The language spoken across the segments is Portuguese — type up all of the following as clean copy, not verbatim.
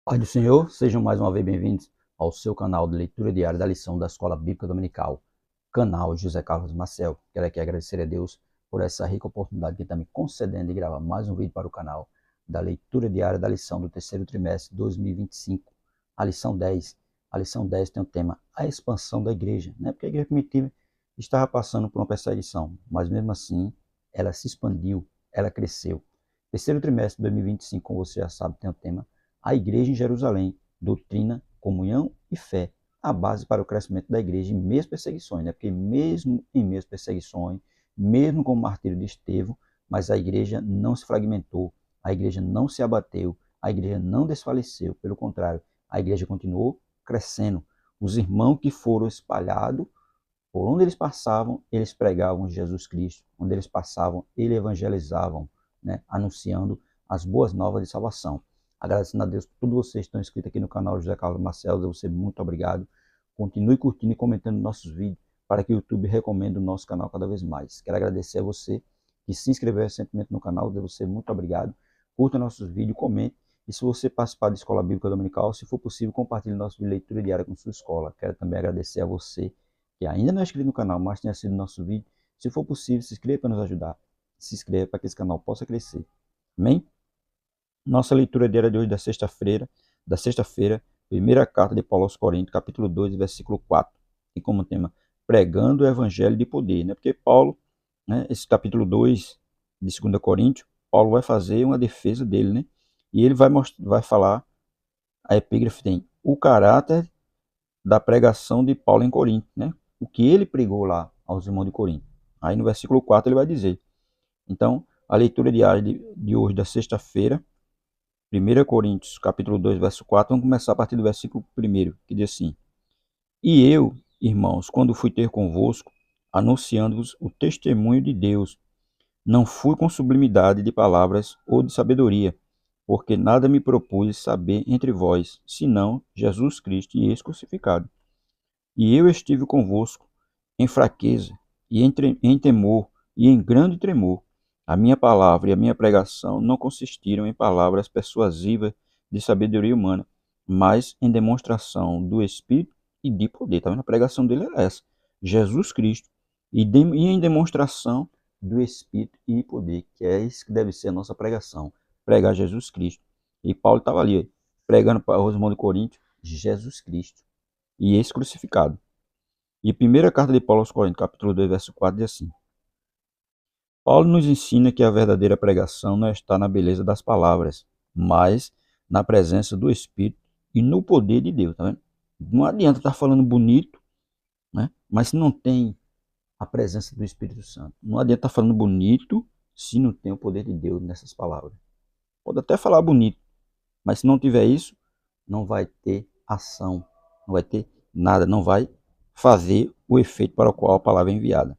Pai do Senhor, sejam mais uma vez bem-vindos ao seu canal de leitura diária da lição da Escola Bíblica Dominical, canal José Carlos Marcel. Quero aqui agradecer a Deus por essa rica oportunidade que está me concedendo de gravar mais um vídeo para o canal da leitura diária da lição do terceiro trimestre de 2025, a lição 10. A lição 10 tem o tema A Expansão da Igreja, porque a igreja primitiva estava passando por uma perseguição, mas mesmo assim ela se expandiu, ela cresceu. Terceiro trimestre de 2025, como você já sabe, tem o tema A Igreja em Jerusalém, doutrina, comunhão e fé, a base para o crescimento da igreja em meias perseguições, porque mesmo em meias perseguições, mesmo com o martírio de Estevão, mas a igreja não se fragmentou, a igreja não se abateu, a igreja não desfaleceu, pelo contrário, a igreja continuou crescendo. Os irmãos que foram espalhados, por onde eles passavam, eles pregavam Jesus Cristo, onde eles passavam, eles evangelizavam, anunciando as boas novas de salvação. Agradecendo a Deus por todos vocês que estão inscritos aqui no canal José Carlos Marcel, a você muito obrigado. Continue curtindo e comentando nossos vídeos para que o YouTube recomende o nosso canal cada vez mais. Quero agradecer a você que se inscreveu recentemente no canal, a você muito obrigado. Curta nossos vídeos, comente. E se você participar da Escola Bíblica Dominical, se for possível, compartilhe nosso vídeo de leitura diária com sua escola. Quero também agradecer a você que ainda não é inscrito no canal, mas tenha sido nosso vídeo. Se for possível, se inscreva para nos ajudar. Se inscreva para que esse canal possa crescer. Amém? Nossa leitura diária de hoje da sexta-feira, primeira carta de Paulo aos Coríntios, capítulo 2, versículo 4, e como tema, pregando o evangelho de poder, Porque Paulo, esse capítulo 2 de 2 Coríntios, Paulo vai fazer uma defesa dele, E ele vai falar, a epígrafe tem o caráter da pregação de Paulo em Corinto, O que ele pregou lá aos irmãos de Corinto. Aí no versículo 4 ele vai dizer. Então, a leitura diária de hoje, da sexta-feira, 1 Coríntios, capítulo 2, verso 4, vamos começar a partir do versículo 1, que diz assim: E eu, irmãos, quando fui ter convosco, anunciando-vos o testemunho de Deus, não fui com sublimidade de palavras ou de sabedoria, porque nada me propus saber entre vós, senão Jesus Cristo e esse crucificado. E eu estive convosco em fraqueza, e em temor, e em grande tremor. A minha palavra e a minha pregação não consistiram em palavras persuasivas de sabedoria humana, mas em demonstração do Espírito e de poder. Tá vendo? A pregação dele era essa: Jesus Cristo, e em demonstração do Espírito e poder, que é isso que deve ser a nossa pregação: pregar Jesus Cristo. E Paulo estava ali, pregando para os irmãos de Coríntios Jesus Cristo e esse crucificado. E a primeira carta de Paulo aos Coríntios, capítulo 2, verso 4, diz assim: Paulo nos ensina que a verdadeira pregação não está na beleza das palavras, mas na presença do Espírito e no poder de Deus, tá vendo? Não adianta estar falando bonito, mas se não tem a presença do Espírito Santo. Não adianta estar falando bonito se não tem o poder de Deus nessas palavras. Pode até falar bonito, mas se não tiver isso, não vai ter ação, não vai ter nada, não vai fazer o efeito para o qual a palavra é enviada.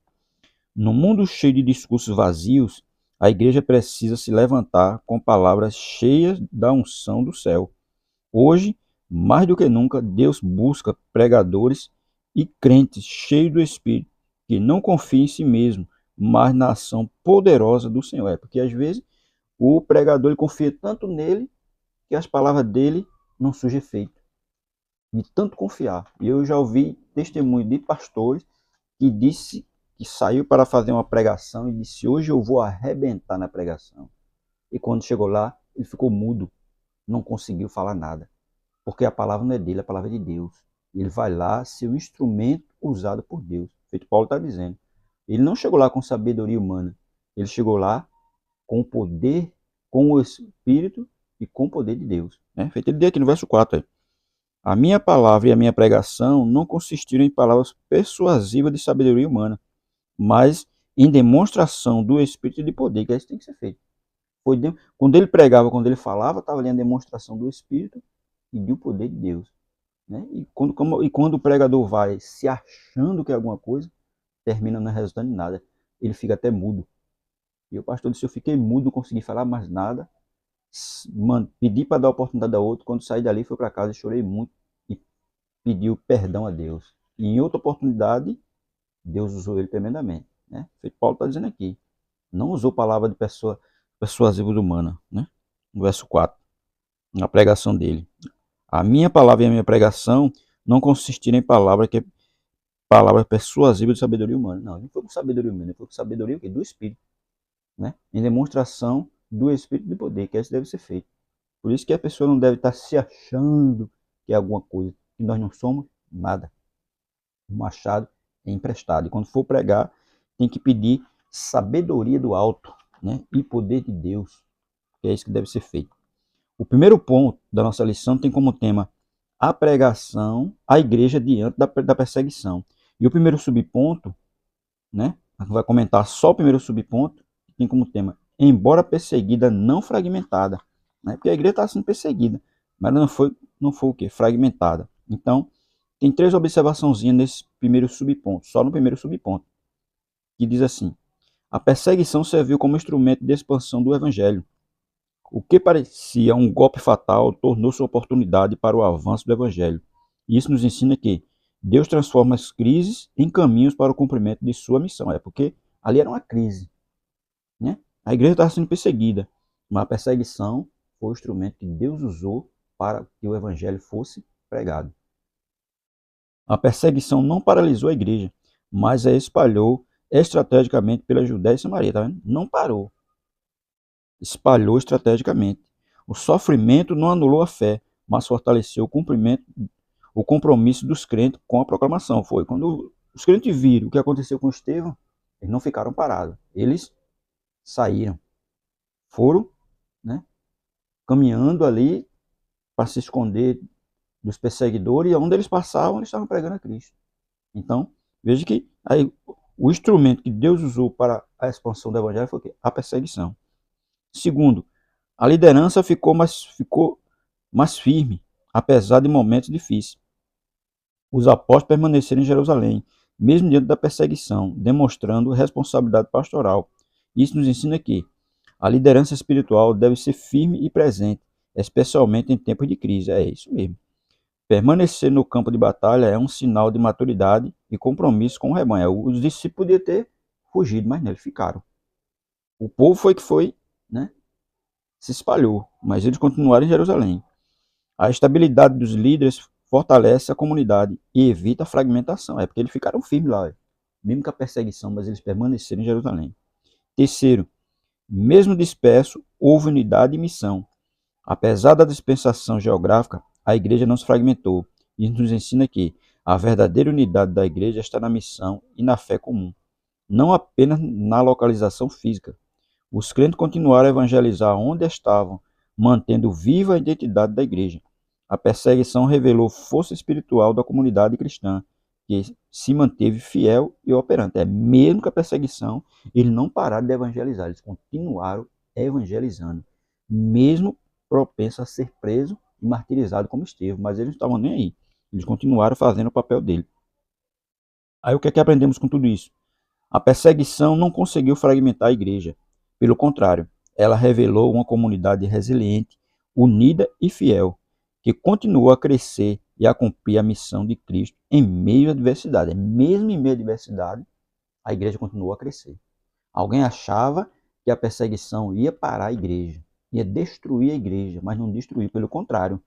No mundo cheio de discursos vazios, a igreja precisa se levantar com palavras cheias da unção do céu. Hoje, mais do que nunca, Deus busca pregadores e crentes cheios do Espírito, que não confiam em si mesmo, mas na ação poderosa do Senhor. Porque às vezes o pregador ele confia tanto nele que as palavras dele não surgem efeito. De tanto confiar. E eu já ouvi testemunho de pastores que disse que saiu para fazer uma pregação e disse: hoje eu vou arrebentar na pregação. E quando chegou lá, ele ficou mudo, não conseguiu falar nada, porque a palavra não é dele, a palavra é de Deus. Ele vai lá ser um instrumento usado por Deus, feito Paulo está dizendo. Ele não chegou lá com sabedoria humana, ele chegou lá com o poder, com o Espírito e com o poder de Deus. Feito ele diz aqui no verso 4. A minha palavra e a minha pregação não consistiram em palavras persuasivas de sabedoria humana, mas em demonstração do Espírito e de poder, que é isso que tem que ser feito. Quando ele pregava, quando ele falava, estava ali a demonstração do Espírito e do poder de Deus. E quando o pregador vai se achando que é alguma coisa, termina não resultando em nada. Ele fica até mudo. E o pastor disse: eu fiquei mudo, não consegui falar mais nada. Pedi para dar a oportunidade a outro. Quando saí dali, fui para casa e chorei muito e pediu perdão a Deus. E em outra oportunidade, Deus usou ele tremendamente. Feito Paulo está dizendo aqui. Não usou palavra de persuasiva humana. No verso 4, na pregação dele. A minha palavra e a minha pregação não consistiram em palavras persuasivas de sabedoria humana. Não foi com sabedoria humana, foi com sabedoria o quê? Do Espírito, né? Em demonstração do Espírito de poder, que isso deve ser feito. Por isso que a pessoa não deve estar se achando que é alguma coisa, que nós não somos nada. O machado é emprestado. E quando for pregar, tem que pedir sabedoria do alto, né? E poder de Deus, que é isso que deve ser feito. O primeiro ponto da nossa lição tem como tema a pregação à igreja diante da perseguição. E o primeiro subponto, né? A gente vai comentar só o primeiro subponto, que tem como tema embora perseguida, não fragmentada, né? Porque a igreja está sendo perseguida, mas não foi o quê? Fragmentada. Então, tem 3 observaçõezinhas nesse primeiro subponto, só no primeiro subponto, que diz assim: a perseguição serviu como instrumento de expansão do evangelho. O que parecia um golpe fatal tornou-se oportunidade para o avanço do evangelho. Isso nos ensina que Deus transforma as crises em caminhos para o cumprimento de sua missão. É porque ali era uma crise, né? A igreja estava sendo perseguida, mas a perseguição foi o instrumento que Deus usou para que o evangelho fosse pregado. A perseguição não paralisou a igreja, mas a espalhou estrategicamente pela Judéia e Samaria. Tá vendo? Não parou. Espalhou estrategicamente. O sofrimento não anulou a fé, mas fortaleceu o compromisso dos crentes com a proclamação. Foi quando os crentes viram o que aconteceu com Estevão, eles não ficaram parados. Eles saíram. Foram, né, caminhando ali para se esconder dos perseguidores, e onde eles passavam, eles estavam pregando a Cristo. Então, veja que aí, o instrumento que Deus usou para a expansão do evangelho foi o quê? A perseguição. Segundo, a liderança ficou mais firme, apesar de momentos difíceis. Os apóstolos permaneceram em Jerusalém, mesmo diante da perseguição, demonstrando responsabilidade pastoral. Isso nos ensina que a liderança espiritual deve ser firme e presente, especialmente em tempos de crise. É isso mesmo. Permanecer no campo de batalha é um sinal de maturidade e compromisso com o rebanho. Os discípulos podiam ter fugido, mas não, eles ficaram. O povo foi que foi, né, se espalhou, mas eles continuaram em Jerusalém. A estabilidade dos líderes fortalece a comunidade e evita a fragmentação. É porque eles ficaram firmes lá, mesmo com a perseguição, mas eles permaneceram em Jerusalém. Terceiro, mesmo disperso, houve unidade e missão. Apesar da dispensação geográfica, a igreja não se fragmentou. Isso nos ensina que a verdadeira unidade da igreja está na missão e na fé comum, não apenas na localização física. Os crentes continuaram a evangelizar onde estavam, mantendo viva a identidade da igreja. A perseguição revelou força espiritual da comunidade cristã, que se manteve fiel e operante. Mesmo com a perseguição, eles não pararam de evangelizar, eles continuaram evangelizando, mesmo propenso a ser preso e martirizado como Estevão, mas eles não estavam nem aí. Eles continuaram fazendo o papel dele. Aí o que é que aprendemos com tudo isso? A perseguição não conseguiu fragmentar a igreja. Pelo contrário, ela revelou uma comunidade resiliente, unida e fiel, que continuou a crescer e a cumprir a missão de Cristo em meio à adversidade. Mesmo em meio à adversidade, a igreja continuou a crescer. Alguém achava que a perseguição ia parar a igreja, ia destruir a igreja, mas não destruiu, pelo contrário,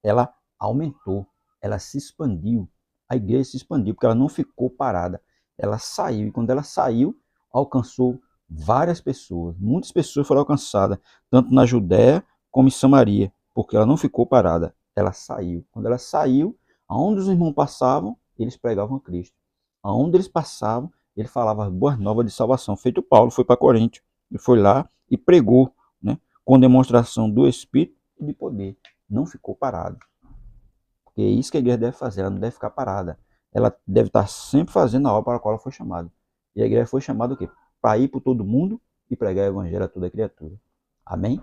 ela aumentou, ela se expandiu, a igreja se expandiu, porque ela não ficou parada, ela saiu, e quando ela saiu, alcançou várias pessoas, muitas pessoas foram alcançadas, tanto na Judéia como em Samaria, porque ela não ficou parada, ela saiu. Quando ela saiu, aonde os irmãos passavam, eles pregavam a Cristo. Aonde eles passavam, ele falava boas novas de salvação. Feito Paulo, foi para Corinto, ele foi lá e pregou, né, com demonstração do Espírito e de poder. Não ficou parado. Porque é isso que a igreja deve fazer, ela não deve ficar parada. Ela deve estar sempre fazendo a obra para a qual ela foi chamada. E a igreja foi chamada o quê? Para ir por todo mundo e pregar o evangelho a toda criatura. Amém?